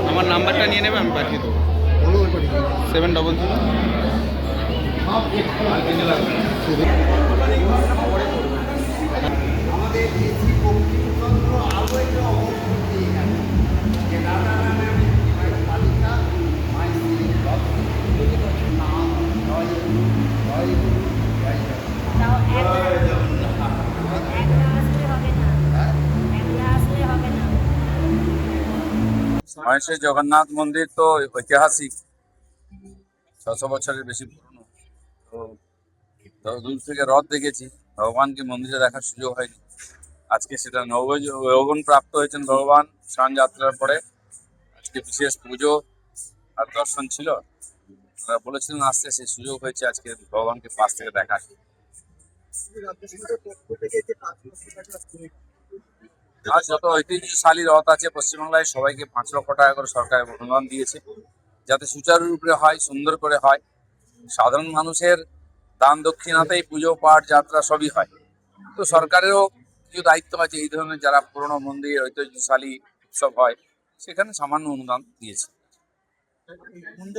আমার নাম্বারটা নিয়ে নেবে, আমি পাঠিয়ে দেবো 700। মহেশের জগন্নাথ মন্দির তো ঐতিহাসিক, 600 বছরের বেশি পুরনো। তো দূর থেকে রথ দেখেছি, ভগবানকে মন্দিরে দেখার সুযোগ হয়নি। আজকে সেটা নবযৌবন প্রাপ্ত হয়েছেন ভগবান স্নান যাত্রার পরে। আজকে বিশেষ পুজো আর দর্শন ছিল, ওনারা বলেছিলেন আসতে, সেই সুযোগ হয়েছে আজকে ভগবানকে পাশ থেকে দেখার। আর যত ঐতিহ্যশালী রথ আছে পশ্চিমবাংলায়, সবাইকে 5 লক্ষ টাকা করে সরকার অনুদান দিয়েছে, যাতে সুচারুরূপে হয়, সুন্দর করে হয়। সাধারণ মানুষের দান দক্ষিণাতেই পুজো পাঠ যাত্রা সবই হয়। তো সরকারেরও কিছু দায়িত্ব আছে, এই ধরনের যারা পুরনো মন্দির ঐতিহ্যশালী উৎসব হয় সেখানে সামান্য অনুদান দিয়েছে।